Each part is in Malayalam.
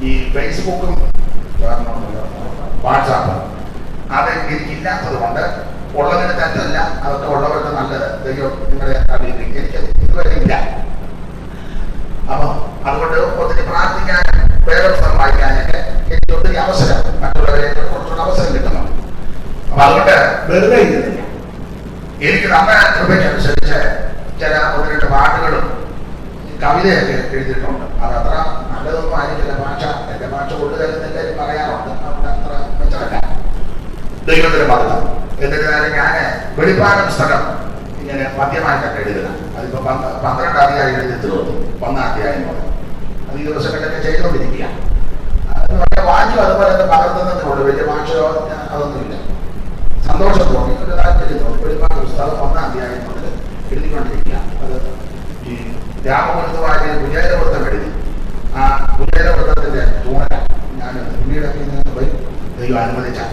ഈ ഫേസ്ബുക്കും വാട്സാപ്പും അത് എനിക്കില്ലാത്തത് കൊണ്ട് ഉള്ളതിന് തെറ്റല്ല, അതൊക്കെ ഉള്ളവർക്ക് നല്ലത്. ദൈവം നിങ്ങളെ അറിയിക്കും. എനിക്ക് ഇതുവരെ ഇല്ല. അപ്പൊ അതുകൊണ്ട് ഒത്തിരി പ്രാർത്ഥിക്കാൻ, വേദപുസ്തകം വായിക്കാനൊക്കെ എനിക്ക് ഒത്തിരി അവസരം, മറ്റുള്ളവരെ കുറച്ചുകൂടെ അവസരം കിട്ടുന്നുണ്ട്. അപ്പൊ അതുകൊണ്ട് വെറുതെ ഇരുന്നില്ല. എനിക്ക് നമ്മുടെ കൃപയ്ക്കനുസരിച്ച് ചില 1-2 പാട്ടുകളും കവിതയൊക്കെ എഴുതിയിട്ടുണ്ട്. അതത്ര നല്ലതൊന്നും ആയിരിക്കില്ല. ഭാഷ എന്റെ ഭാഷ കൊള്ളുകയെന്ന് എല്ലാവരും പറയാറുണ്ട്. അവിടെ അത്ര മെച്ചമല്ല. ദൈവത്തിന് മതം. എന്നിരുന്നാലും ഞാൻ വെളിപ്പാട് പുസ്തകം ഇങ്ങനെ പദ്യമായിട്ടൊക്കെ എഴുതുക. അതിപ്പോ 12 അധ്യായം എഴുതി തീർന്നു. 1 അധ്യായം മുതൽ അത് ഈ ദിവസങ്ങളിലൊക്കെ ചെയ്തുകൊണ്ടിരിക്കുക. വായിച്ചു അതുപോലെ തന്നെ പകർത്തുന്നതിനുള്ളൂ. വലിയ ഭാഷയോ അതൊന്നുമില്ല. സന്തോഷം തോന്നി, ഒരു താല്പര്യം തോന്നി. വെളിപ്പാട് പുസ്തകം 1 അധ്യായം മുതൽ എഴുതിക്കൊണ്ടിരിക്കുക. അത് ഈ രാമപുരത്തുവാരി കുചേരവൃത്തം എഴുതി. ആ കുചേരവൃത്തത്തിന്റെ തൂണല ഞാൻ പിന്നീടൊക്കെ ഇങ്ങനെ പോയി ദൈവം അനുവദിച്ചാൽ.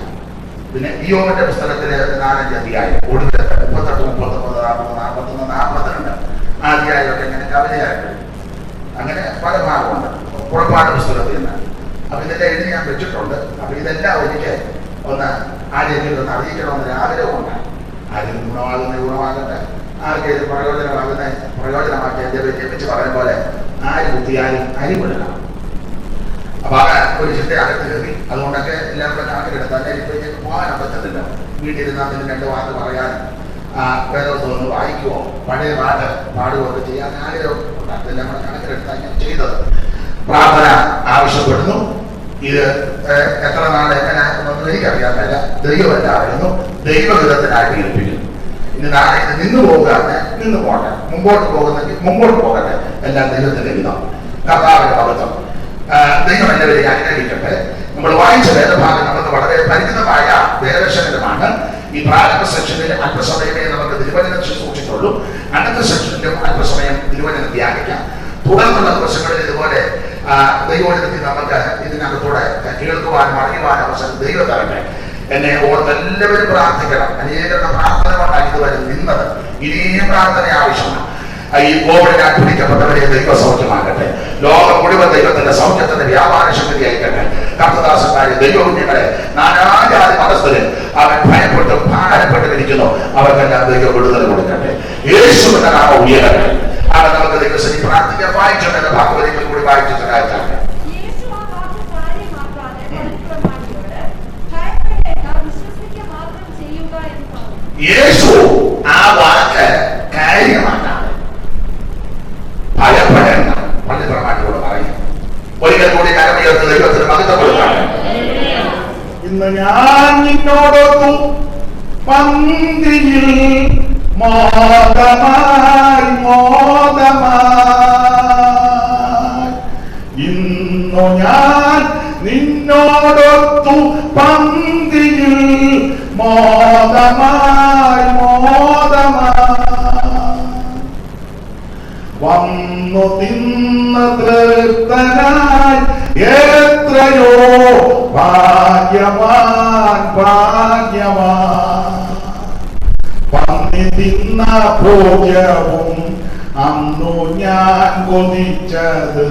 പിന്നെ ഇയ്യോബിന്റെ പുസ്തകത്തിലെ 4-5 അധ്യായം, ഒടുവിൽ 38, 39, 40, 41, 42 ആ അധ്യായമൊക്കെ ഇങ്ങനെ കവിതയായിട്ട് അങ്ങനെ പല ഭാഗമുണ്ട്. പുറപ്പാട് പുസ്തകത്തിൽ നിന്ന്. അപ്പൊ ഇതെല്ലാം എഴുതി ഞാൻ വെച്ചിട്ടുണ്ട്. അപ്പൊ ഇതെല്ലാം എനിക്ക് ഒന്ന് ആരെങ്കിലും ഒന്ന് അറിയിക്കണമെന്ന് ആഗ്രഹമുണ്ട്. ആരെങ്കിലും ഗുണമാകട്ടെ, ആർക്കെങ്കിലും പ്രയോജനമാക്കി എന്റെ വെച്ച് പറയുന്ന പോലെ ആര് കുത്തിയാലും അരിപെടുക. അപ്പൊ ആ ഒരു ചിന്ത അകത്ത് കയറി. അതുകൊണ്ടൊക്കെ എല്ലാവരുടെ കണക്കിലെടുത്ത് തന്നെ ഇപ്പൊ എനിക്ക് പോകാൻ പറ്റത്തില്ല. വീട്ടിലിരുന്നാൽ അതിന് 2 വാക്ക് പറയാനും വേദപുസ്തകം ഒന്ന് വായിക്കുവോ, പഴയ പാട്ട് പാടുകയോ ഒക്കെ ചെയ്യാൻ ആഗ്രഹം ഉണ്ട്. അതെല്ലാം നമ്മുടെ കണക്കിലെടുത്താണ് ഞാൻ ചെയ്തത്. പ്രാർത്ഥന ആവശ്യപ്പെടുന്നു. ഇത് എത്ര നാൾ എങ്ങനെ ഒന്നും എനിക്കറിയാൻ മേല. ദൈവമല്ലായിരുന്നു ദൈവഹിതത്തിനായിട്ട് ഏൽപ്പിക്കുന്നു. ഇനി നാളെ ഇത് നിന്ന് പോകുകയാണ്, നിന്ന് പോകട്ടെ. മുമ്പോട്ട് പോകുന്നെങ്കിൽ മുമ്പോട്ട് പോകട്ടെ. എല്ലാം ദൈവത്തിന്റെ വിധം, കർത്താവിന്റെ പവിത്രം. ദൈവം എല്ലാവരെയും അനുഗ്രഹിക്കട്ടെ. നമ്മൾ വായിച്ച വേദഭാഗം നമുക്ക് വളരെ പരിചിതമായ വേദശകലമാണ്. ഈ പ്രാരംഭ സെക്ഷനിൽ അല്പസമയമേ നമുക്ക് തിരുവചനം സൂക്ഷിച്ചുള്ളൂ. അടുത്ത സെക്ഷനിലും അല്പസമയം തിരുവചനം ധ്യാനിക്കാം. തുടർന്നുള്ള ദിവസങ്ങളിൽ ഇതുപോലെ ദൈവത്തിൽ നമുക്ക് ഇതിനകത്തൂടെ കേൾക്കുവാനും അറിയുവാനും അവസരം ദൈവം തരട്ടെ. എന്നെ ഓർത്ത് എല്ലാവരും പ്രാർത്ഥിക്കണം. അനേകരുടെ പ്രാർത്ഥന കൊണ്ടാണ് ഇതുവരെ നിന്നത്. ഇനിയും പ്രാർത്ഥന ആവശ്യമാണ്. ഈ കോവിഡിനെ പിടിക്കപ്പെട്ടവരെ ദൈവ സൗഖ്യമാകട്ടെ. ലോകം മുഴുവൻ ദൈവത്തിന്റെ സൗഖ്യത്തിന്റെ വ്യാപാര ശക്തി അയക്കട്ടെ. കർത്തദാസന്മാരെ, ദൈവകുഞ്ഞുങ്ങളെ, നാനാജാതി മതസ്ഥര് അവൻ ഭയപ്പെട്ടും ഭാരപ്പെട്ടിരിക്കുന്നു. അവർക്കെല്ലാം ദൈവ വിടുതൽ കൊടുക്കട്ടെ. യേശുവിന്റെ നാമം ഉയരട്ടെ. അവൻ നമുക്ക് ദൈവസരി പ്രാർത്ഥിക്കാൻ വായിച്ചിട്ടുണ്ട്. ഭാഗവതികൾ കൂടി വായിച്ചു സഹായിച്ചാണ്. യേശു ആ വാക്ക് കാര്യമാക്കാണ്. ഭയപ്പെടേണ്ട. പള്ളിപ്രമാണിയോട് പറയും. ഒരിക്കൽ കൂടി കരമുയർത്ത് ദൈവത്തിന് മഹത്വം കൊടുക്കാണ്. ഇന്ന് ഞാൻ നിന്നോടൊത്തു പന്തിയിൽ മോദമായി ഇന്നു ഞാൻ നിന്നോടൊത്തു പന്തിയിൽ മോദമായി വന്നു തിന്ന തൃപ്തനായി എത്രയോ ഭാഗ്യവാൻ പന്നി തിന്ന ഭോജ്യവും അന്നു ഞാൻ കൊതിച്ചത്.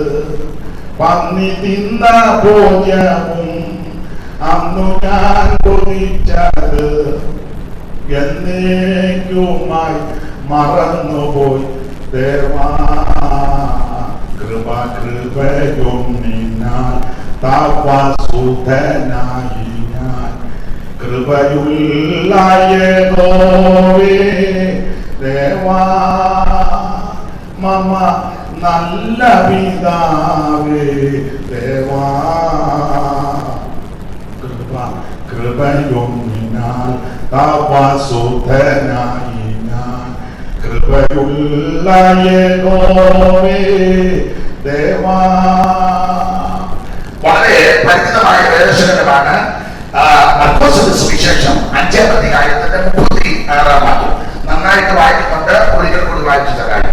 പന്നി തിന്ന ഭോജ്യവും അന്നു ഞാൻ കൊതിച്ചത് എന്നേക്കുമായി മറന്നുപോയി. ദേവാ കൃപയും നിന്നാൽ തപസുധനായി ഞാൻ കൃപയുള്ള യഹോവേ ദേവാ മമ നല്ല പിതാവേ ദേവാ കൃപയും നിന്നാൽ തപസുധനായി ഞാൻ കൃപയുള്ള യഹോവേ ദേവാ. വളരെ പരിചിതമായ വേദശകലമാണ് മർക്കോസിന്റെ സുവിശേഷം 5-ാം അധ്യായത്തിന്റെ 36-ാം വാക്യം. നന്നായിട്ട് വായിക്കുന്നുണ്ട്. ഒരിക്കൽ കൂടി വായിച്ചു തരാം.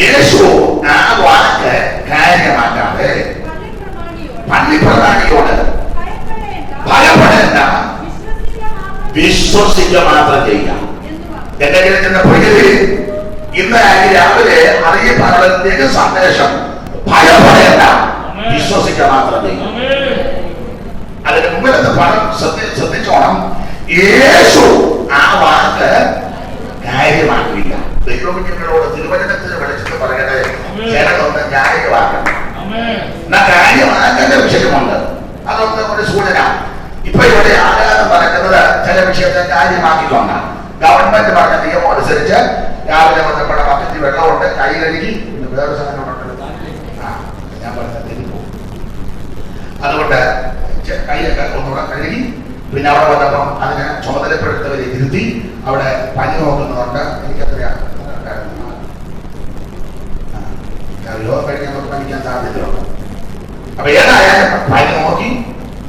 യേശു ആ വാക്ക് കാര്യമാക്കാതെ പള്ളിപ്രധാനിയോട് ഭയപ്പെടേണ്ട, വിശ്വസിക്കുക മാത്രം ചെയ്യാം. എന്റെ കേൾക്കുന്ന പ്രിയരെ, ഇന്ന് രാവിലെ അറിയപ്പെടുന്ന സന്ദേശം ഭയപ്പെടേണ്ട, വിശ്വസിക്കുക മാത്രമേ. അതിന് മുമ്പിലത്തെ പദം ശ്രദ്ധിച്ചോണം. യേശു ആ വാക്ക് കാര്യമാക്കില്ല. ദൈവകുഞ്ഞുങ്ങളോട് തിരുവചനത്തിന് വിളിച്ചിട്ട് പറയട്ടെ, ചിലതൊന്ന് കാര്യമാക്കണം. എന്നാ കാര്യമാക്കേണ്ട വിഷയമുണ്ട്, അതൊന്ന് ഒരു സൂചന. ഇപ്പൊ ഇവിടെ ആരാധന പറയുന്നത് ചില വിഷയത്തെ കാര്യമാക്കിക്കൊണ്ടാണ്. ഗവൺമെന്റ് പറഞ്ഞ നിയമം അനുസരിച്ച് രാവിലെ വന്നപ്പോൾ ബക്കറ്റിൽ വെള്ളമുണ്ട്, കൈ കഴുകി, വേറെ സാധനമുണ്ട്, ഞാൻ പറഞ്ഞ തെറ്റിപ്പോ. അതുകൊണ്ട് കൈയൊക്കെ ഒന്നുകൂടെ കഴുകി, പിന്നെ അവിടെ വന്നപ്പം അതിനെ ചുമതലപ്പെടുത്തവരെ ഇരുത്തി അവിടെ പനി നോക്കുന്നുണ്ട്. എനിക്കറിയാം, രോഗം കഴിഞ്ഞാൽ നമുക്ക് പനിക്കാൻ സാധ്യതയുണ്ട്. അപ്പൊ ഏതായാലും പനി നോക്കി,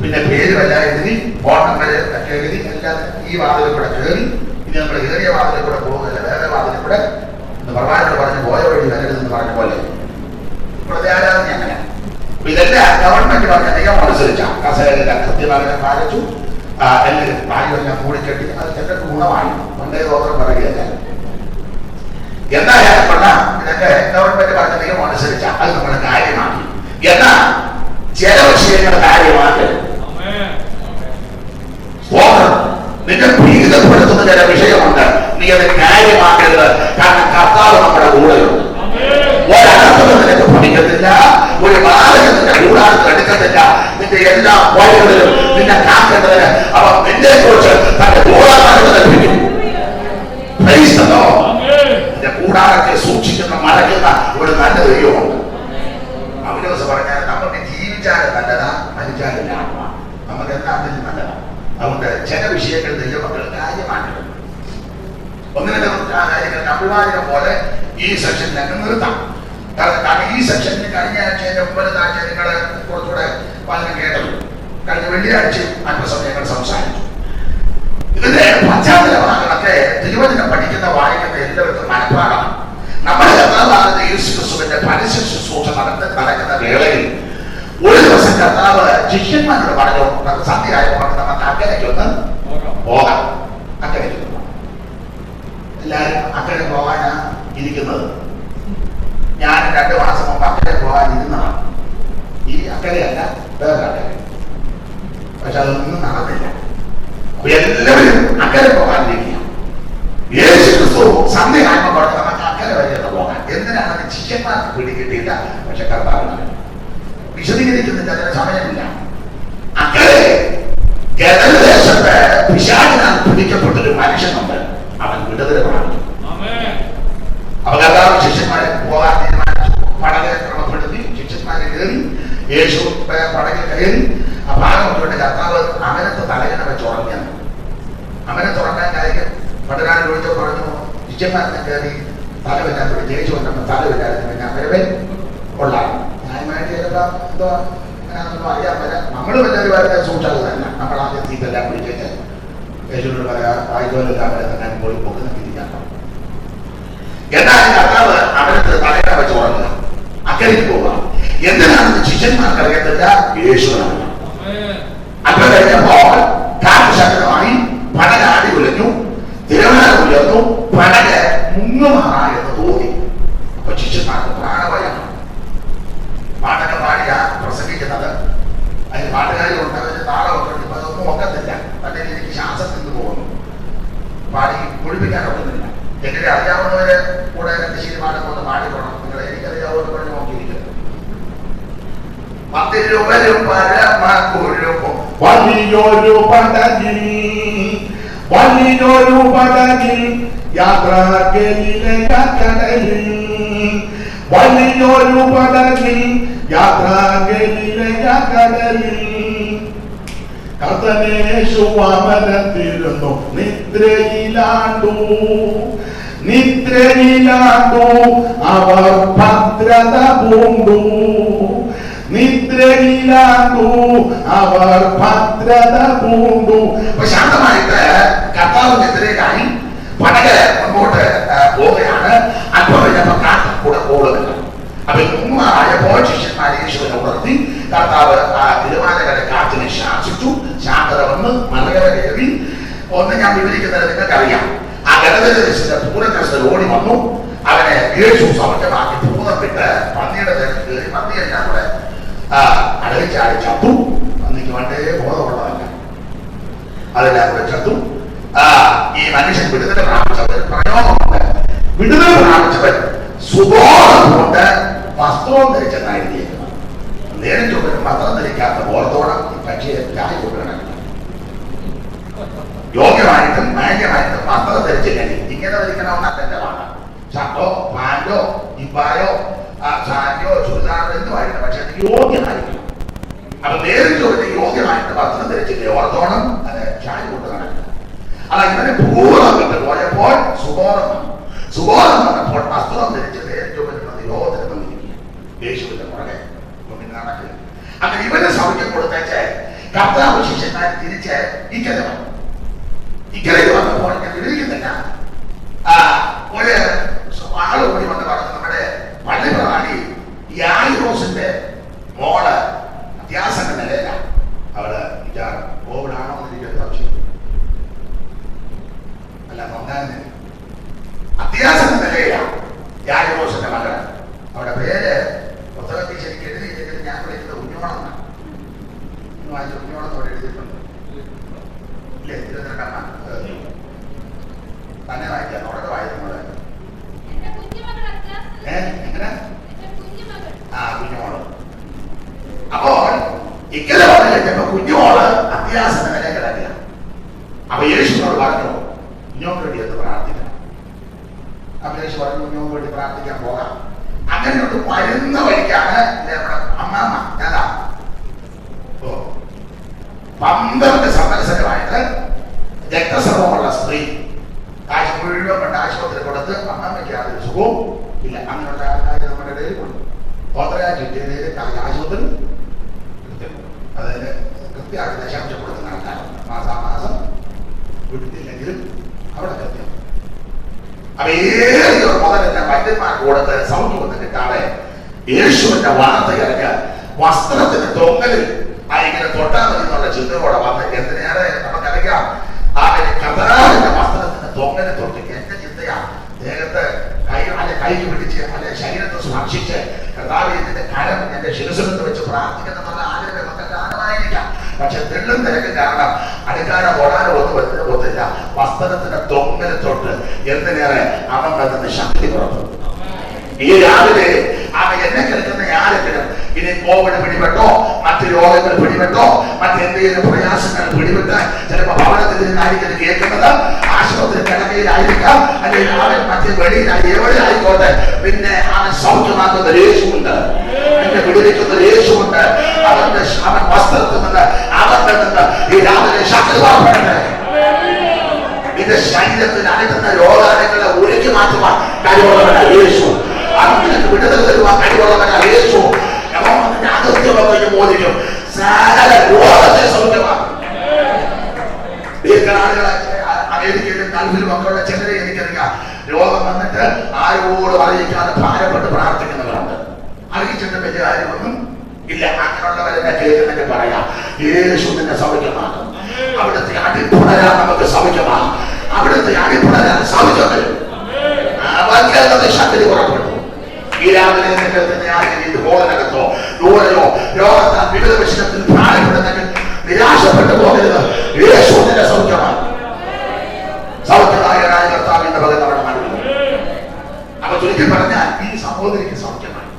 പിന്നെ പേരുമെല്ലാം എഴുതി, ഫോൺ നമ്പർ ഒക്കെ എഴുതി, എല്ലാം ഈ വാതിലിൽ കൂടെ കയറി. ഇനി നമ്മൾ ഏറിയ വാതിലിൽ കൂടെ പോകുന്നില്ല, വേറെ വാതിലിൽ കൂടെ പ്രവാചകർ പറഞ്ഞ് പോയ വഴി വരരുതെന്ന് പറഞ്ഞ പോലെ ഇപ്പോഴത്തെ ആരാധന അങ്ങനെ. ഇതെല്ലാം ഗവൺമെന്റ് പറഞ്ഞ നിയമം അനുസരിച്ചാണ്. കസേരയെല്ലാം കൃത്യമായി പാലിച്ചു, എല്ലാവരും വായുവെല്ലാം മൂടിക്കെട്ടി. അത് ചിലർക്ക് ഗുണമാണ്, പണ്ടേ തോത്രം പറയുകയല്ല. എന്തായാലും കൊള്ളാം, ഇതൊക്കെ ഗവൺമെന്റ് പറഞ്ഞ നിയമം അനുസരിച്ചാണ്. അത് നമ്മുടെ കാര്യമാക്കി. എന്നാൽ ചില വിഷയങ്ങൾ കാര്യമാക്കി നിന്നെ ഭീതപ്പെടുത്തുന്ന ചില വിഷയമുണ്ട്. നീ അത് കാര്യമാക്കരുത്. കാരണം കർത്താവ് നമ്മുടെ കൂടെയുണ്ട്. ഒരർത്ഥവും നിനക്ക് പഠിക്കത്തില്ല, ഒരു ബാധകം നിന്റെ കൂടാരത്തിൽ എടുക്കത്തില്ല. നിന്റെ എല്ലാ വഴികളിലും നിന്നെ കാക്കേണ്ടതിന് അവൻ നിന്നെ കുറിച്ച് തന്റെ കൂടാരത്തിൽ ലഭിക്കും. നിന്റെ കൂടാരത്തെ സൂക്ഷിക്കുന്ന മറയ്ക്കുന്ന ഒരു നല്ല ദൈവമുണ്ട്. അവര് പറഞ്ഞാൽ നമുക്ക് ജീവിച്ചാലും നല്ലതാ, മരിച്ചാലും ലാഭമാണ്. നമുക്ക് എന്താണെങ്കിലും നല്ലതാണ്. അതുകൊണ്ട് ചില വിഷയങ്ങൾ ദൈവമക്കൾ കാര്യമാക്കണം. ഒന്നിനെ കാര്യങ്ങൾക്ക് അഭിവാചകം പോലെ ഈ സെക്ഷനിൽ അങ്ങ് നിർത്താം. കാരണം ഈ സെക്ഷനിൽ കഴിഞ്ഞ ആഴ്ചയുടെ മുമ്പത്തെ ആഴ്ച നിങ്ങൾ കുറച്ചുകൂടെ പലരും കേട്ടത്. കഴിഞ്ഞ വെള്ളിയാഴ്ച അല്പസമയങ്ങൾ സംസാരിച്ചു. ഇതിന്റെ പശ്ചാത്തലമാകണത്തെ തിരുവചനം പഠിക്കുന്ന വായിക്കുന്ന എല്ലാവർക്കും മനഃപ്പാടാണ്. നമ്മുടെ കർത്താവാകുന്ന യേശു ക്രിസ്തുവിന്റെ പരസ്യ ശുശ്രൂഷ നടക്കുന്ന വേളയിൽ ഒരു ദിവസം കർത്താവ് ശിഷ്യന്മാരോട് പറഞ്ഞു, സന്ധ്യയായപ്പോൾ നമുക്ക് അക്കരയ്ക്കൊന്ന് പോകാം. അക്കരയ്ക്ക് എല്ലാവരും അക്കരെ പോകാനാ ഇരിക്കുന്നത്. ഞാൻ 2 മാസം മുമ്പ് അക്കരെ പോകാൻ ഇരുന്നതാണ്. ഈ അക്കരയല്ല, വേറെ അക്കരെ. പക്ഷെ അതൊന്നും നടന്നില്ല. അപ്പൊ എല്ലാവരും അക്കരെ പോകാനിരിക്കുക. യേശു ക്രിസ്തു സന്ധ്യയായപ്പോൾ പറഞ്ഞു നമുക്ക് അക്കരെ വരെയൊക്കെ പോകാം. എന്തിനാണ് ശിഷ്യന്മാർക്ക് പിടികിട്ടിയില്ല. പക്ഷെ കർത്താവിനാണ് വിശദീകരിക്കുന്നില്ല, അതിന് സമയമില്ല. അക്കരെ ഗദരദേശത്ത് പിശാചിനാൽ പിടിക്കപ്പെട്ടൊരു മനുഷ്യനുണ്ട്. അവൻ വിടുതൽ പ്രാപിച്ചു. അപ്പൊ കർത്താവ് ശിഷ്യന്മാരെ പോകാൻ തീരുമാനിച്ചു. പടകെ ക്രമപ്പെടുത്തി ശിഷ്യന്മാരെ കയറി. യേശു പടകിൽ കയറി. ആ ഭാഗം കൊണ്ട് കർത്താവ് അമരത്ത് തലകണ വെച്ച് ഉറങ്ങിയാണ്. അമരത്ത് ഉറങ്ങാൻ കാര്യം പടനാട് വിളിച്ചോ പറഞ്ഞു. ശിഷ്യന്മാരെ കയറി തലവില്ലാത്ത യേശു വന്നപ്പോൾ തലവില്ലാതെ പിന്നെ അമരവേ കൊള്ളാം. ന്യായമായിട്ട് ചിലപ്പോൾ എന്തോ അങ്ങനെയാണെന്നൊന്നും അറിയാൻ പറ്റില്ല. നമ്മൾ വലിയൊരു വളരെ സൂക്ഷിച്ചത് തന്നെ. നമ്മൾ ആദ്യം തീറ്റെല്ലാം പിടിച്ചിട്ട് യേശുവിനോട് പറയാം, വായിക്കുമല്ലോ അവരെ തന്നെ പോയി പോകുന്ന തിരിക്കാൻ. എന്നാൽ കർത്താവ് അമരത്ത് തലകണ വെച്ച് ഉറങ്ങുക, അക്കരയ്ക്ക് പോവുക. എന്തിനാണെന്ന് ശിഷ്യന്മാർക്ക് അറിയത്തില്ല, യേശുവിനാണ്. അല്പം കഴിഞ്ഞപ്പോൾ കാറ്റ് ശക്തമായി, പടകാടി ഉലഞ്ഞു, തിരമാല ഉയർന്നു, പടക് മുങ്ങുമാറായെന്ന് തോന്നി. അപ്പൊ ശിഷ്യന്മാർക്ക് പ്രാണഭയമാണ്. പാട്ടൊക്കെ പാടിയ പ്രസംഗിക്കുന്നത്. അതിന് പാട്ടുകാരി ഉണ്ടാകുന്ന താളമൊക്കെ ഉണ്ട്. ഇപ്പൊ അതൊന്നും ഒക്കത്തില്ല. അല്ലെങ്കിൽ എനിക്ക് ശ്വാസം നിന്ന് പോകുന്നു, പാടി കുളിപ്പിക്കാൻ ഒക്കുന്നില്ല. എങ്ങനെ അറിയാവുന്നവര് കൂടെ 2 ശീലമാനൊക്കെ ഒന്ന് പാടിക്കണം. നിങ്ങൾ എനിക്കറിയാവുന്ന പറഞ്ഞ് നോക്കിയിരിക്കുന്നത്. 10 രൂപയും പരമക്കുഴുപ്പും വലിയൊരു പടകിൽ യാത്രാകടലിൽ വലിയൊരു പടകിൽ യാത്രാകടലിൽ കർത്തനേശു അമരത്തിരുന്നു നിദ്രയിലാണ്ടു അവർ ഭദ്രത പൂണ്ടു. ശാന്തമായിട്ട് കർത്താവ് നിദ്രയിലായി. പടക് മുമ്പോട്ട് പോവുകയാണ്. അല്പം കഴിഞ്ഞപ്പോൾ കാറ്റ് കൂടെ ഓടുന്നില്ല. അപ്പൊ മുമ്പായപ്പോൾ ശിഷ്യന്മാർ യേശുവിനെ ഉണർത്തി. കർത്താവ് ആ തിരുമാലകളെ കാറ്റിനെ ശാസിച്ചു. ശാന്തത വന്ന് മലകര കയറി. ഒന്ന് ഞാൻ വിവരിക്കുന്നത് നിങ്ങൾക്കറിയാം. ആ ഗദരദേശത്തെ പൂരഗ്രസ്തർ ഓടി വന്നു. അവനെ യേശു സൗഖ്യമാക്കി ഭൂതം വിട്ട് പന്നിയുടെ ദേഹത്ത് കയറി. പന്നി ചാടി ചത്തു. അന്നിക്ക് വേണ്ടേ ബോധമുള്ളതല്ല, അതെല്ലാം കൂടെ ചത്തു. ഈ മനുഷ്യൻ വിടുതൽ പ്രാപിച്ചവർ പ്രയോഗമുണ്ട്. വിടുതൽ പ്രാപിച്ചവൻ സുബോധം കൊണ്ട് വസ്ത്രവും ധരിച്ചെന്നായിരിക്കുന്നു. നേരം ചുവരും വസ്ത്രം ധരിക്കാത്ത ബോധത്തോളം ഈ പക്ഷിയെ ചായ ചുവരണം. യോഗ്യമായിട്ടും മാന്യമായിട്ടും വസ്ത്രം ധരിച്ചില്ലെങ്കിൽ ഇങ്ങനെ ധരിക്കണമെന്നാണ് എന്റെ വാദം. ഷർട്ടോ പാന്റോ ഇപ്പായോ സാരിയോ ചുരിദാറോ എന്തുമായിട്ട്, പക്ഷെ അത് യോഗ്യമായിരിക്കണം. അപ്പൊ നേരം ചുവരും യോഗ്യമായിട്ട് വസ്ത്രം ധരിച്ചില്ലേ ഓർത്തോണം അത് ചായ കൊണ്ട് നടക്കുക. അല്ല, ഇവനെ പൂർവ്വം വിട്ട് പോയപ്പോൾ സുബോധം വന്നു. സുബോധം വന്നപ്പോൾ വസ്ത്രം ധരിച്ച് നേരം ചുവരുന്നത് യോഗത്തിന് വന്നിരിക്കുക. യേശുവിന്റെ പുറകെ പിന്നെ നടക്കുക. അങ്ങനെ ഇവന് സൗഖ്യം കൊടുത്തേച്ച് കർത്താവ് ശിഷ്യന്മാർ തിരിച്ച് ഇക്കരെ വന്നു. ഇക്കരയിൽ വന്നപ്പോൾ ഞാൻ വിവരിക്കുന്നില്ല. ഒരു ആള് കൂടി വന്ന് പറഞ്ഞു, നമ്മുടെ പള്ളി പ്രധാനി യായിറോസിന്റെ മോള് അത്യാസന്റെ നിലയില. അവള് കോവിഡാണോ എന്നൊരു സംശയം. അല്ല, നൊന്നാനെ അത്യാസന്റെ നിലയിലാണ് യായിറോസിന്റെ മകള്. അവരുടെ പേര് പുസ്തകത്തിൽ ശരിക്കും എഴുതിയില്ലെങ്കിൽ ഞാൻ വിളിക്കുന്നത് കുഞ്ഞോളെന്നാണ്. കുഞ്ഞോളം അവിടെ എഴുതിയിട്ടുണ്ട്. ഇല്ലേ, 22 തന്നെ വായിക്കാം. അവിടെ വായിക്കുന്നത് എങ്ങനെ കുഞ്ഞുമോള്. അപ്പോൾ ഇക്കലെ പറഞ്ഞു കഴിഞ്ഞപ്പോ കുഞ്ഞുമോള് അത്യാസന നില കിടക്കുക. അപ്പൊ യേശുവിനോട് പറഞ്ഞു, കുഞ്ഞോക്ക് വേണ്ടി എന്ന് പ്രാർത്ഥിക്കണം. അപ്പൊ യേശു പറഞ്ഞു, കുഞ്ഞോക്ക് വേണ്ടി പ്രാർത്ഥിക്കാൻ പോകാം. അങ്ങനെയോട്ട് വരുന്ന വഴിക്കാണ് നമ്മുടെ അമ്മാമ്മ ഞാനാ 12 സന്ദർശനമായിട്ട് രക്തസ്രവമുള്ള സ്ത്രീ കാശ് മുഴുവൻ കൊണ്ട് ആശുപത്രി കൊടുത്ത് അമ്മമ്മയ്ക്ക് യാതൊരു സുഖവും ഇല്ല. അങ്ങനെയുള്ള ആൾക്കാർ നമ്മുടെ ഇടയിൽ ഉണ്ട്. ആശുപത്രി അതിന് കൃത്യമായിട്ട് ദശാംശം കൊടുക്കുന്ന ആൾക്കാരുണ്ട്. മാസാമാസം വിട്ടില്ലെങ്കിലും അവിടെ കൃത്യം. അപ്പൊ ഏതൊരു മുതലെന്നെ വൈദ്യന്മാർക്ക് കൊടുത്ത് സൗഖ്യമൊന്നും കിട്ടാതെ യേശുവിന്റെ വാർത്ത ഇറങ്ങി വസ്ത്രത്തിന്റെ തൊങ്ങലിൽ ഇങ്ങനെ തൊട്ടാൽ മതി എന്നുള്ള ചിന്തയോടെ വന്ന് എന്തിനേറെ നമുക്കറിയാം. അവന് കഥാവിന്റെ വസ്ത്രത്തിന്റെ തൊങ്ങലെ തൊട്ട് എന്റെ ചിന്തയാ ദേഹത്ത് കൈക്ക് പിടിച്ച് അല്ലെ ശരീരത്തെ സ്പർശിച്ച് കഥാവിന്റെ കരം എന്റെ ശിരസിലെന്ന് വെച്ച് പ്രാർത്ഥിക്കുന്ന നല്ല ആഗ്രഹം നമുക്ക് കാണാമായിരിക്കാം. പക്ഷെ തെള്ളും തിരക്കും കാരണം അടുക്കാനോ ഓടാനോ ഒന്നും ഒത്തില്ല. വസ്ത്രത്തിന്റെ തൊങ്ങല് തൊട്ട് എന്തിനേറെ അവൻ തന്നെ ശക്തി പുറത്തു. ഈ രാവിലെ അവൻ എന്നെ കേൾക്കുന്ന ആരെങ്കിലും ഇനി കോവിഡ് പിടിപെട്ടോ, മറ്റു രോഗങ്ങൾ പിടിപെട്ടോ, മറ്റെന്തെങ്കിലും പ്രയാസങ്ങൾ പിടിപെട്ട് ചിലപ്പോ ഭവനത്തിൽ നിന്നായിരിക്കും കേൾക്കുന്നത്, ആശുപത്രി കിടക്കയിലായിരിക്കാം, അല്ലെങ്കിൽ അവൻ മറ്റു വെളിയിലായി എവിടെ ആയിക്കോട്ടെ, പിന്നെ അവൻ സൗഖ്യമാക്കുന്ന യേശുവുണ്ട്, എന്നെ വിടുവിക്കുന്ന യേശുവുണ്ട്. അവൻ വസ്ത്രത്തിൽ നിന്ന് അവന്റെ നിന്ന് ഈ രാവിലെ ശക്തി പുറപ്പെടട്ടെ. നിന്റെ ശരീരത്തിൽ അനക്കുന്ന രോഗാണുക്കളെ ഒരുക്കി മാറ്റുവാൻ കഴിവുള്ളവനാണ് യേശു. അവർക്ക് വിടുതൽ തരുവാൻ കഴിവുള്ളവനാണ് യേശു. അകത്യമൊക്കെ മോദിക്കും സകല രോഗത്തെ സൗഖ്യമാക്കും. ദീർഘനാളുകളെ അമേരിക്കയിലും ഗൾഫിലും ഒക്കെ ഉള്ള ചിലരെ എനിക്കറിയാം. രോഗം വന്നിട്ട് ആരോടും അറിയിക്കാതെ ഭാരപ്പെട്ട് പ്രാർത്ഥിക്കുന്നവരുണ്ട്. അറിയിച്ചിട്ട് വലിയ കാര്യമൊന്നും ഇല്ല. അങ്ങനെയുള്ളവരെന്നെ കേൾക്കുന്നെങ്കിൽ പറയാം, യേശു നിന്നെ സൗഖ്യമാക്കും. അവിടുത്തെ അടിപ്പുണരാൻ നമുക്ക് സൗഖ്യമാകും. അവിടുത്തെ അടിപ്പുണരാൻ സൗഖ്യം വരും. അവർക്ക് ശക്തി പുറപ്പെടും. ഈ രാവിലെ ഹോളിനകത്തോ ദൂരെയോ രോഗത്താൽ വിവിധ വിഷയത്തിൽ ഭാരപ്പെടുന്നെങ്കിൽ നിരാശപ്പെട്ടു പോകരുത്. യേശു നിന്റെ സൗഖ്യമാണ്. സൗഖ്യദായകനായ കർത്താവിന്റെ പകൽ നമ്മുടെ മണ്ണിൽ. അപ്പൊ ചുരുക്കി പറഞ്ഞാൽ ഈ സഹോദരിക്ക് സൗഖ്യമായി.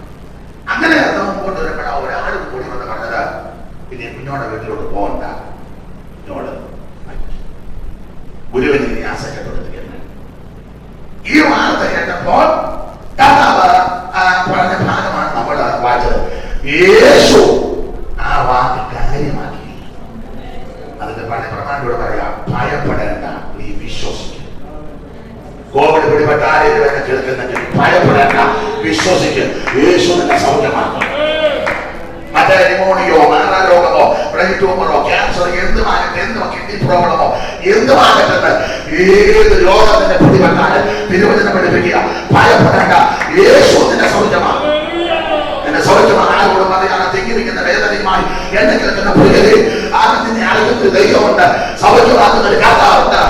അങ്ങനെ അർത്ഥം മുമ്പോട്ട് വരുമ്പോഴാ ഒരാളും കൂടി വന്ന് പറഞ്ഞത്, പിന്നെ കുഞ്ഞോടെ വീട്ടിലോട്ട് പോകണ്ട, കുഞ്ഞോട് ഗുരുവിനെ നീ ആശങ്കപ്പെടുത്തുകയാണ്. ഈ വാർത്ത കേട്ടപ്പോൾ പറഞ്ഞ ഭാഗമാണ് നമ്മൾ വായിച്ചത്. യേശു ആ വാക്ക് കാര്യമാക്കി. അതിന്റെ പഴയ പ്രമാണോട് പറയാം, ഭയപ്പെടേണ്ട, നീ വിശ്വസിക്കും. കോവിഡ് പിടിപെട്ടാലും എന്നെ കേൾക്കുന്നെങ്കിൽ ഭയപ്പെടേണ്ട, വിശ്വസിക്കും. യേശു നിന്നെ സൗഖ്യമാക്കും. മറ്റേ ന്യൂമോണിയോ മാറാരോഗമോ ബ്രെയിൻ ട്യൂമറോ ക്യാൻസർ എന്തുമാകട്ടെ, കിഡ്നി പ്രോബ്ലമോ എന്തുമാകട്ടെ, ഏത് രോഗത്തിന്റെ പിടിപെട്ടാലും തിരുവചനം പഠിപ്പിക്കുക, ഭയപ്പെടേണ്ട, യേശു നിന്നെ സൗഖ്യമാക്കും. നിന്നെ സൗഖ്യമാണ്. ആരോടും അറിയാതെ തിങ്ങിരിക്കുന്ന വേദനയുമായി എന്നെ കേൾക്കുന്ന പ്രിയരെ, ആനന്ദിനെ അറിയുന്ന ദൈവമുണ്ട്, സൗഖ്യമാക്കുന്ന ഒരു കർത്താവുണ്ട്.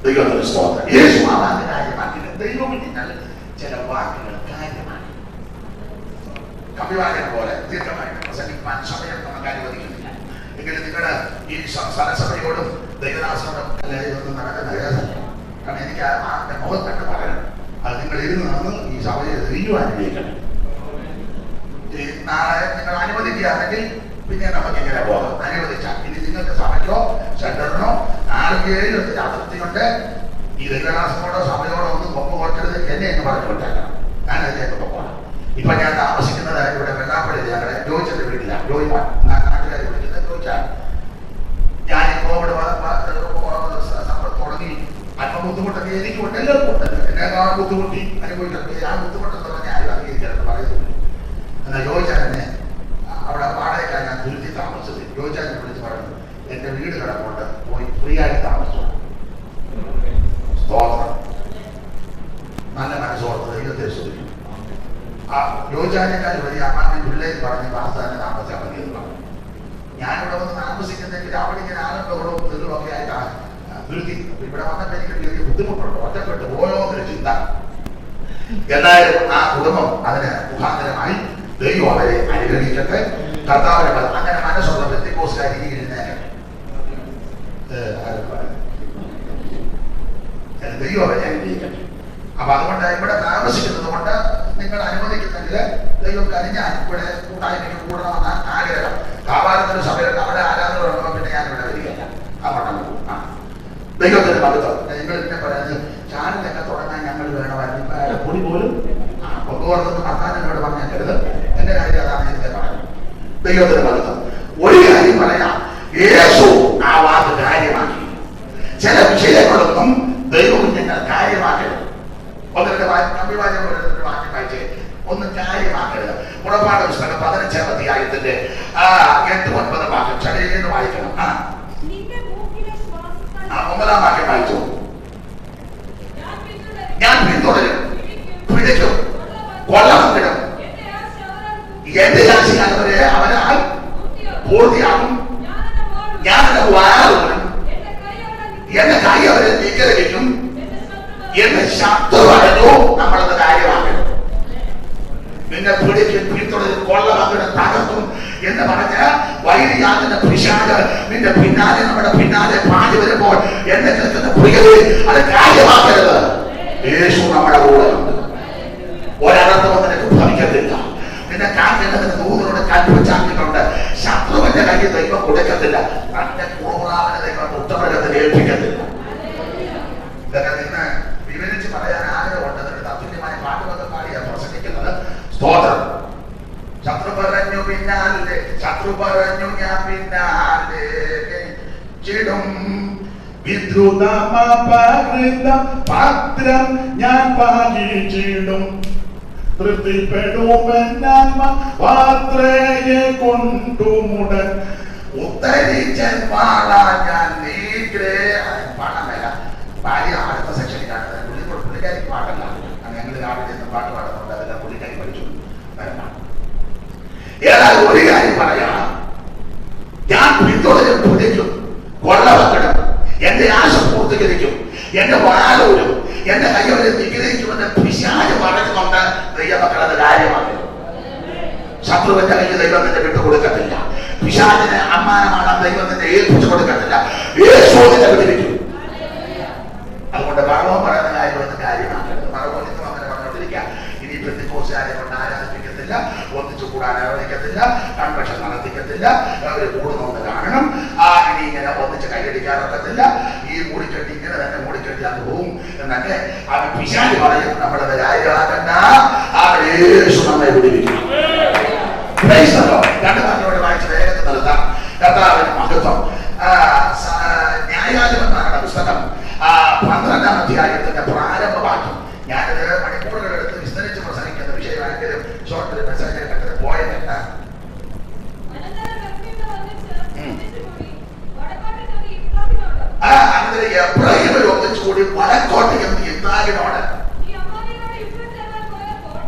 ദൈവത്തിന് സ്തോത്രം. യേശു ആ വാക്ക് കാര്യമാക്കില്ല. ദൈവം ചില വാക്കുകൾ കാര്യമാക്കി. ദൈവദാസനം അല്ലെ ഇതൊന്നും നടക്കുന്ന കേസല്ല. കാരണം എനിക്ക് ആരുടെ മുഖം കണ്ട് പറയണം. അത് നിങ്ങൾ ഇരുന്ന് നടന്ന് ഈ സഭയെ തെയ്യം അനുഭവിക്കണം. നാളെ നിങ്ങൾ അനുവദിക്കുകയാണെങ്കിൽ പിന്നെ നമുക്ക് ഇങ്ങനെ പോകാം. അനുവദിച്ചാൽ ഇനി നിങ്ങൾക്ക് സഭയ്ക്കോ സെന്ററിനോ ആർക്കെങ്കിലും അതിർത്തി കൊണ്ട് ഈ ദൈവദാസനോടോ സഭയോടോ ഒന്നും കൊമ്പ് കുറച്ചത് എന്നെ എന്ന് പറഞ്ഞു വിട്ടേക്കണം. ഞാൻ അതിലേക്ക് പോകണം. ഇപ്പൊ ഞാൻ താമസിക്കുന്നത് ഇവിടെ വെള്ളാപ്പള്ളി ഞങ്ങളുടെ ജോയിച്ചന്റെ വീട്ടിലാണ്. ജോയിമാൻ നാട്ടുകാർ വിളിക്കുന്നത് ജോയിച്ചാണ്. ഞാൻ ഈ കോവിഡ് സമ്പത്ത് തുടങ്ങി അല്പം ബുദ്ധിമുട്ടൊക്കെ എനിക്കുണ്ട്, എല്ലാവർക്കും ഉണ്ടല്ലോ. എന്നെക്കാൾ ബുദ്ധിമുട്ടി അനുഭവിച്ചിട്ടുണ്ട്. ആ ബുദ്ധിമുട്ടെന്ന് പറഞ്ഞാൽ ആരും അംഗീകരിക്കാറ് പറയുന്നില്ല. എന്നാൽ ജോയിച്ചാനെ അവിടെ വാടകയ്ക്കാണ് ഞാൻ തുരുത്തി താമസിച്ചത്. ജോയിച്ചാനെ വിളിച്ച് പറഞ്ഞു, എന്റെ വീട് കിടക്കൊണ്ട് പോയി ഫ്രീ ആയിട്ട് താമസിച്ചു. സ്തോത്രം. നല്ല മനസ്സോർത്ത് ദൈവത്തെ ശ്രദ്ധിക്കും. ആ ജോയിച്ചാനേക്കാൾ വലിയ അമ്മാനെ പിള്ളേര് പറഞ്ഞ് വാസ്താനെ താമസിച്ചാൽ മതി എന്ന് പറഞ്ഞു. ഞാനിവിടെ വന്ന് താമസിക്കുന്നെങ്കിൽ അവിടെ ഇങ്ങനെ ആളുകളോടും തെളിവൊക്കെ ആയിട്ടാണ് നിർത്തി. ഇവിടെ വന്നപ്പോൾ എനിക്ക് വലിയ ബുദ്ധിമുട്ടുണ്ട്. ഒറ്റപ്പെട്ട് പോയോ എന്നൊരു ചിന്ത. എന്നാലും ആ കുടുംബം അതിന് മുഖാന്തരമായി ദൈവം അവരെ അനുഗ്രഹിക്കട്ടെ. കർത്താവിനെ അങ്ങനെ മനസ്സുള്ള പെന്തക്കോസ്തുകാരി ദൈവം അവരെ അനുഗ്രഹിക്കട്ടെ. അപ്പൊ അതുകൊണ്ട് ഇവിടെ താമസിക്കുന്നത് കൊണ്ട് നിങ്ങൾ അനുവദിക്കുന്നെങ്കിൽ ദൈവം കനിഞ്ഞാൽ ഇവിടെ കൂട്ടായ്മയ്ക്ക് കൂടണമെന്ന ആഗ്രഹം. കാവാലത്തിന് സഭയുണ്ട്, അവിടെ ആരാധനകളുണ്ടോ പിന്നെ ഞാൻ ഇവിടെ വരികയല്ല. അങ്ങോട്ടങ്ങ് പോകും. ദൈവത്തിന് മഹത്വം. നിങ്ങൾ പിന്നെ പറയുന്നത് ചാനലൊക്കെ തുടങ്ങാൻ ഞങ്ങൾ വേണമായിരുന്നു. പൊടി പോലും കൊണ്ടുപോകുന്നത് ഭർത്താവിനോട് പറഞ്ഞേക്കരുത്. എന്റെ കാര്യം അതാണ് ഇതിന്റെ പറയുന്നത്. ദൈവത്തിന് മഹത്വം. ഒരു കാര്യം പറയാം, യേശു ആ വാക്ക് കാര്യമാക്കി. ചില വിഷയങ്ങളൊന്നും ദൈവം നിങ്ങൾ കാര്യമാക്കരുത്. ഒന്നിന്റെ അഭിവാദ്യം വാക്യം വായിച്ചേ, ഒന്നും കാര്യമാക്കരുത്. പുറപ്പാട് പുസ്തകം 15-ാം അധ്യായത്തിന്റെ 8-9 വാക്യം ചടയെന്ന് വായിക്കണം. 9-ാം വാക്യം വായിച്ചു. ഞാൻ പിന്തുടരും, പിടിക്കും, കൊള്ളമിടും. എന്റെ രാശിക്കാരവരെ അവനാൽ പൂർത്തിയാകും. ഞാൻ എന്റെ വാഴും, എന്റെ കൈ അവരെ നിഗ്രഹിക്കും. എന്റെ ശബ്ദം പറഞ്ഞു നമ്മളത് കാര്യമാക്കണം. നിന്നെ പിടിക്കും, പിന്തുടരും, കൊള്ളമകിടും, തകർക്കും എന്ന് പറഞ്ഞ വൈരിയാകുന്ന പിശാച് നിന്റെ പിന്നാലെ നമ്മുടെ പിന്നാലെ പാടി വരുമ്പോൾ എന്നെ കേൾക്കുന്ന പ്രിയരെ അത് കാര്യമാക്കരുത്. യേശു നമ്മുടെ കൂടെ ഉണ്ട്. ഒരർത്ഥവും നിനക്ക് ഭവിക്കത്തില്ല. നിന്നെ കാക്കേണ്ടതിന് ദൂതനോട് കൽപ്പിച്ചാക്കിയിട്ടുണ്ട്. ശത്രുവിന്റെ കയ്യിൽ ദൈവം കൊടുക്കത്തില്ല. തന്റെ പൂർവ്വനാമനെ ദൈവം ഉത്തമരത്തിൽ ഏൽപ്പിക്കത്തില്ല. ഇതൊക്കെ നിന്ന് വിവരിച്ച് പറയാൻ ആഗ്രഹമുണ്ട്. തത്തുല്യമായ പാട്ടുകളൊക്കെ പാടിയാ പ്രസംഗിക്കുന്നത്. സ്തോത്രം. ശത്രു പറഞ്ഞു പിന്നാലെ, ശത്രു പറഞ്ഞു ഞാൻ പിന്നാലെ ചിടും. പത്രം ഞാൻ പാലിച്ചിടും. തൃപ്തിപ്പെടുമെന്നാത്മ വാത്രയെ കൊണ്ടുമുടൻ ഉത്തരിച്ചൻ പാടാൻ ഞാൻ പാടാമല്ല. ഭാര്യ അടുത്ത സെക്ഷനിൽ കാണുന്നത് പുള്ളിക്കാരിക്ക് പാട്ടല്ല. ഞങ്ങൾ രാവിലെ നിന്ന് പാട്ട് പാടുന്നുണ്ട്. അതെല്ലാം പുള്ളിക്കാരി പഠിച്ചു വരണം. ഏതായാലും ഒരു കാര്യം പറയാം, ഞാൻ പിന്തുടരും, പിടിക്കും, കൊള്ളവെക്കണം. എന്റെ ആശ പൂർത്തീകരിക്കും, എന്റെ വാലൂരും, എന്റെ കൈവരെ നിഗ്രഹിക്കുമെന്ന് പിശാച് പറയുന്നുണ്ട്. ദൈവമക്കൾ അത് കാര്യമാക്കരുത്. ശത്രുവിന്റെ കയ്യിൽ ദൈവം നിന്നെ വിട്ടുകൊടുക്കത്തില്ല. പിശാചിന് അമ്മാനമാണ് ദൈവം നിന്നെ ഏൽപ്പിച്ചു കൊടുക്കത്തില്ല. യേശു നിന്നെ വിടിവിക്കും. അതുകൊണ്ട് പറവോൻ പറയുന്ന കാര്യമൊന്നും കാര്യമാക്കരുത്. പറവോൻ ഇന്നും അങ്ങനെ പറഞ്ഞുകൊണ്ടിരിക്കുക. ഇനി പെന്തക്കോസ്തുകാരെ കൊണ്ട് ആരാധിപ്പിക്കത്തില്ല, ഒന്നിച്ചു കൂടാൻ അനുവദിക്കത്തില്ല, കൺവെൻഷൻ നടത്തിക്കത്തില്ല, അവര് കൂടുന്നോണ്ട് കാണണം. ഇനി ഇങ്ങനെ ഒന്നിച്ച് കൈയടിക്കാനൊക്കത്തില്ല. ഈ മൂടിക്കെട്ടി ഇങ്ങനെ തന്നെ മൂടിക്കെട്ടി അത് പോവും എന്നൊക്കെ അവൻ പിശാച് പറയും. നമ്മളത് കാര്യമാക്കണ്ട. യേശു നമ്മെ വിടിവിക്കും. രണ്ട് പറഞ്ഞോട് വായിച്ച് വേഗത്തിൽ നിർത്താം. കർത്താവിന് മഹത്വം. ന്യായാധിപന്മാരുടെ പുസ്തകം 12-ാം അധ്യായത്തിന്റെ പ്രാരംഭവാക്യം. ഞാനത് മണിക്കൂറുകളെടുത്ത് വിസ്തരിച്ച് പ്രസംഗിക്കുന്ന വിഷയമാണെങ്കിലും ഷോർട്ട് മെസ്സേജ് കണ്ടത് പോയതല്ല. അങ്ങനെ എബ്രാഹിമിൽ ഒന്നിച്ചുകൂടി വടക്കോട്ട് എന്ന് ഇസ്രായേലിനോട്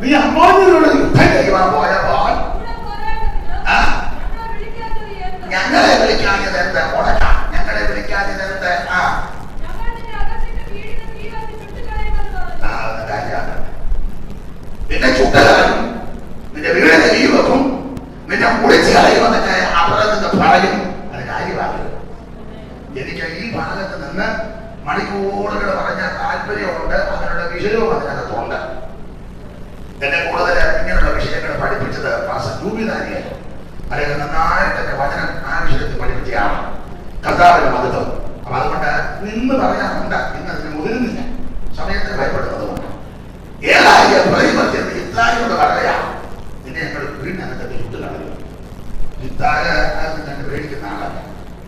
നീ അമ്മോന്യരോട് യുദ്ധം ചെയ്യുവാൻ പോയപ്പോൾ ഞങ്ങളെ വിളിക്കാഞ്ഞത് എന്ത്? മുടക്ക. ഞങ്ങളെ വിളിക്കാഞ്ഞത് എന്ത്? നിന്നെ ചുട്ടകാരും, നിന്റെ വീടിനെ തീ വെക്കും, നിന്നെ മുടിച്ച് കളയുമെന്നൊക്കെ അവിടെ നിന്ന് പറയും. അത് കാര്യമാകരുത്. എനിക്ക് ഈ ഭാഗത്ത് നിന്ന് മണിക്കൂറുകൾ പറഞ്ഞ താല്പര്യമുണ്ട്, അതിനുള്ള വിഷയവും അതിനകത്തുണ്ട്. എന്നെ കൂടുതൽ ഇങ്ങനെയുള്ള വിഷയങ്ങൾ പഠിപ്പിച്ചത് പാസ്റ്റർ ജൂബിദാനിയായിരുന്നു. അല്ലെങ്കിൽ നന്നായിട്ട് എന്റെ വചനം ആ വിഷയത്തിൽ പഠിപ്പിച്ചയാണ്. കർത്താവിന്റെ മഹത്വം. അപ്പൊ അതുകൊണ്ട് നിന്ന് പറയാനുണ്ട്, ഇന്ന് അതിന് മുതിരുന്നില്ല, സമയത്തെ ഭയപ്പെടുന്നതുകൊണ്ട്. ഏതായ പ്രതിപത്യത്തിൽ ഇത്തായോട് പറയാ, നിന്നെ ഞങ്ങൾ വീടിനകത്ത് ചുട്ട് കളയും. ഇത്താല് അത് ഞങ്ങൾ പേടിക്കുന്ന ആളല്ല.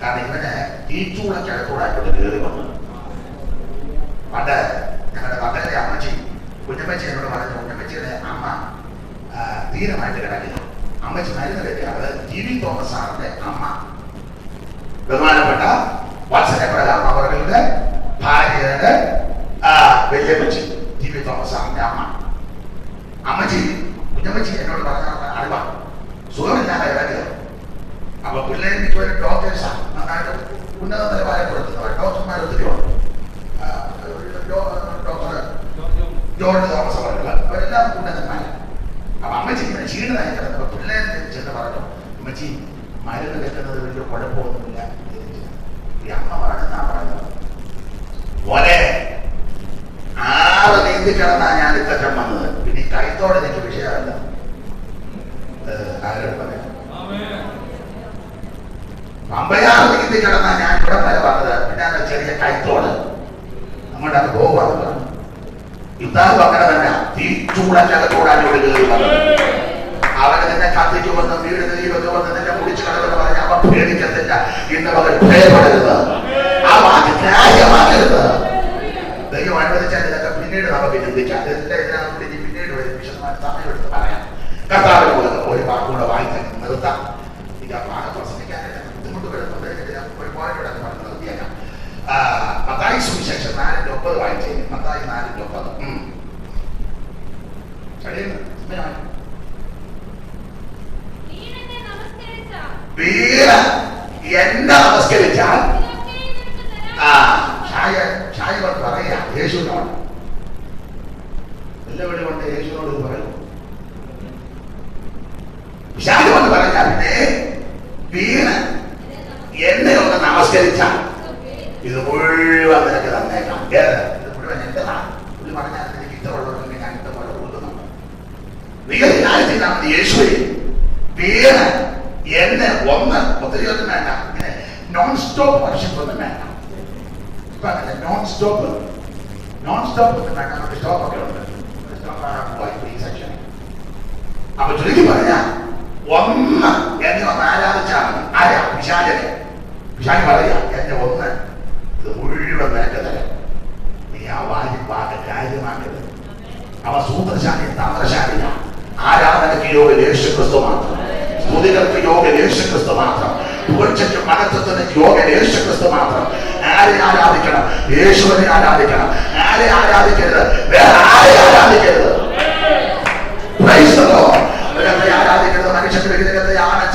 കാരണം ഇവന് തീച്ചൂടക്കടക്കൂടായിട്ട് കയറി വന്നു. പണ്ട് ഞങ്ങളുടെ മകന്റെ അമ്മച്ചി കുഞ്ഞമ്മച്ചി എന്നോട് പറഞ്ഞു, കുഞ്ഞമ്മച്ചിയുടെ അമ്മ ധീരമായിട്ട് കിടക്കില്ല. അമ്മച്ചി മരുന്ന് കഴിക്കാറ് ടി.വി. തോമസ് സാറിന്റെ അമ്മ, ബഹുമാനപ്പെട്ട വത്സലപ്രധാൻ അവരുടെ ഭാര്യയുടെ വല്യമ്മച്ചി ടി.വി. തോമസ് സാറിന്റെ അമ്മ. അമ്മച്ചി കുഞ്ഞമ്മച്ചി എന്നോട് പറഞ്ഞ അറിവ സുഖമില്ലാതെ കിടക്കുക. അപ്പൊ പിള്ളേർക്ക് ഒരു ഡോക്ടേഴ്സാണ്, നന്നായിട്ട് ഉന്നത നിലവാരം കൊടുക്കുന്നവർ, ഡോക്ടർമാർ ഒത്തിരി ഉണ്ട്. ഡോക്ടർ ജോർജ് തോമസ് അവരെല്ലാം ഉന്നതന്മാരാണ്. അപ്പൊ അമ്മച്ചി ഇങ്ങനെ ക്ഷീണമായി കിടന്നപ്പോ പിള്ളേരെ ചെന്ന് പറഞ്ഞു, അമ്മച്ചി മരുന്ന് വെക്കുന്നത് വലിയ കുഴപ്പമൊന്നുമില്ല. ഈ അമ്മ പറഞ്ഞാ പറഞ്ഞത് പോലെ 6 നീന്തി കിടന്നാ ഞാൻ ഇത്തറ്റം വന്നത്. പിന്നെ ഈ കൈത്തോടെ എനിക്ക് വിഷയമല്ല. ആരോട് പറയാം, 56 നീന്തി കിടന്നാ ഞാൻ ഇവിടെ വരെ വന്നത്. പിന്നെ ചെറിയ കൈത്തോട് അങ്ങോട്ടാണ് പോകുന്നത്. യുദ്ധാവ് അങ്ങനെ തന്നെ തീച്ചൂടൂടാനോട് കയറി വന്നത്. അവന് നിന്നെ കത്തിക്കുമെന്ന് വീട് വെക്കുമെന്ന് നിന്നെ കുടിച്ചു കളവെന്ന് പറഞ്ഞ അവ പേടിക്കത്തില്ല. ഇന്ന് അവർ ഭയപ്പെടരുത്, ആ വാക്ക് ന്യായമാകരുത്. ദൈവം അനുവദിച്ചാൽ ഇതൊക്കെ പിന്നീട് നമുക്ക് ചിന്തിക്കാം. ഇതെല്ലാം പിന്നീട് വരും, വിശദമായ സമയമെടുത്ത് പറയാം. കർത്താവിന് ഒരു വാക്കുകൂടെ വായിക്കാൻ നിർത്താം. ഇത് ആ ഭാഗം പ്രസംഗിക്കാനായിട്ട് ബുദ്ധിമുട്ട് വരുന്നുണ്ട്. ഒരുപാട് ഇവിടെ പറഞ്ഞ് നിർത്തിയേക്കാം. മത്തായി സുവിശേഷം 4:9 വായിച്ചേ. മത്തായി 4:9. വീട് എന്നെ നമസ്കരിച്ചാൽ ഷായിവൻ പറയാ യേശുവിനോട്, വെല്ലുവിളി കൊണ്ട് യേശുവിനോട് ഇത് പറയൂ. ഷായിവൻ പറഞ്ഞാൽ പിന്നെ വീണ് എന്നെ ഒന്ന് നമസ്കരിച്ചാൽ ഇത് മുഴുവൻ നിനക്ക് തന്നേക്കാം. ഇത് മുഴുവൻ എന്റെതാണ്. പുള്ളി പറഞ്ഞാൽ എനിക്ക് ഇഷ്ടമുള്ളവർക്ക് ഞാൻ ഇഷ്ടപോലെ കൊടുക്കുന്നുണ്ട്. യേശുവെ വീണ് എന്നെ ഒന്ന് ഒത്തിരി ഒന്നും വേണ്ട, ഇങ്ങനെ നോൺ സ്റ്റോപ്പ് വർഷിപ്പ് ഒന്നും വേണ്ട. ഇപ്പൊ അങ്ങനെ നോൺ സ്റ്റോപ്പ് ഒന്നും വേണ്ട. നമുക്ക് സ്റ്റോപ്പ് ഒക്കെ ഉണ്ട്. ഈ സെക്ഷൻ അപ്പൊ ചുരുക്കി പറഞ്ഞ ഒന്ന് എന്നെ ഒന്ന് ആരാധിച്ചാൽ മതി. ആരാ? പിശാചനെ. പിശാച് പറയാ എന്നെ ഒന്ന് ഇത് മുഴുവൻ നിനക്ക് തരാം. നീ ആ വാക്ക് കാര്യമാക്കരുത്. അവ സൂത്രശാലി തന്ത്രശാലിയ. ആരാധനയ്ക്ക് യോഗ യേശു ക്രിസ്തു മാത്രം, സ്തുതികൾക്ക് യോഗ യേശു ക്രിസ്തു മാത്രം, പുകഴ്ചയ്ക്ക് മഹത്വത്തിന് യോഗ യേശു ക്രിസ്തു മാത്രം. ആരെ ആരാധിക്കണം? യേശുവിനെ ആരാധിക്കണം. ആരെ ആരാധിക്കരുത്? വേറെ ആരെ ആരാധിക്കരുത്? ആരാധിക്കരുത് മനുഷ്യരുടെ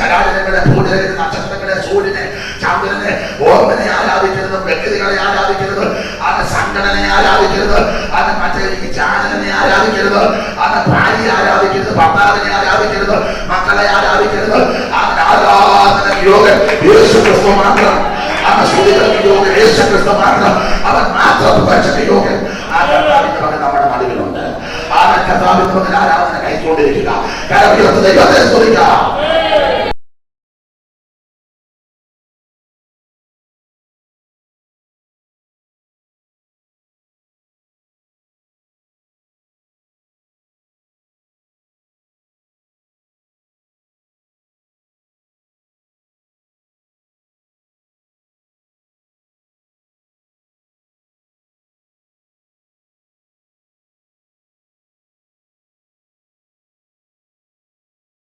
ചരാചരങ്ങളെ, ഭൂചരങ്ങളെ, നക്ഷത്രങ്ങളെ, സൂര്യനെ, ചന്ദ്രനെ, ഓർമ്മനെ ആരാധിക്കരുത്. വ്യക്തികളെ ആരാധിക്കരുത്. അത് സംഘടനയെ ആരാധിക്കരുത്. അത് മറ്റേ ചാനലിനെ ആരാധിക്കരുത്. അത് ഭാര്യയെ ആരാധിക്കരുത്, ഭർത്താവിനെ ആരാധിക്കരുത്, മക്കളെ ആരാധിക്കരുത്. അതിന് ആരാധന യോഗം യേശു ക്രിസ്തു മാത്രം. അവൻ സ്തുതികൾക്ക് യോഗം യേശു ക്രിസ്തു മാത്രം. അവൻ മാത്രം പുകഴ്ചയ്ക്ക് യോഗം. ആ കർത്താവിന്റെ മകൻ നമ്മുടെ നടുവിലുണ്ട്. ആ കർത്താവിന്റെ മകൻ ആരാധന കഴിച്ചുകൊണ്ടിരിക്കുക. ദൈവത്തെ സ്തുതിക്കുക.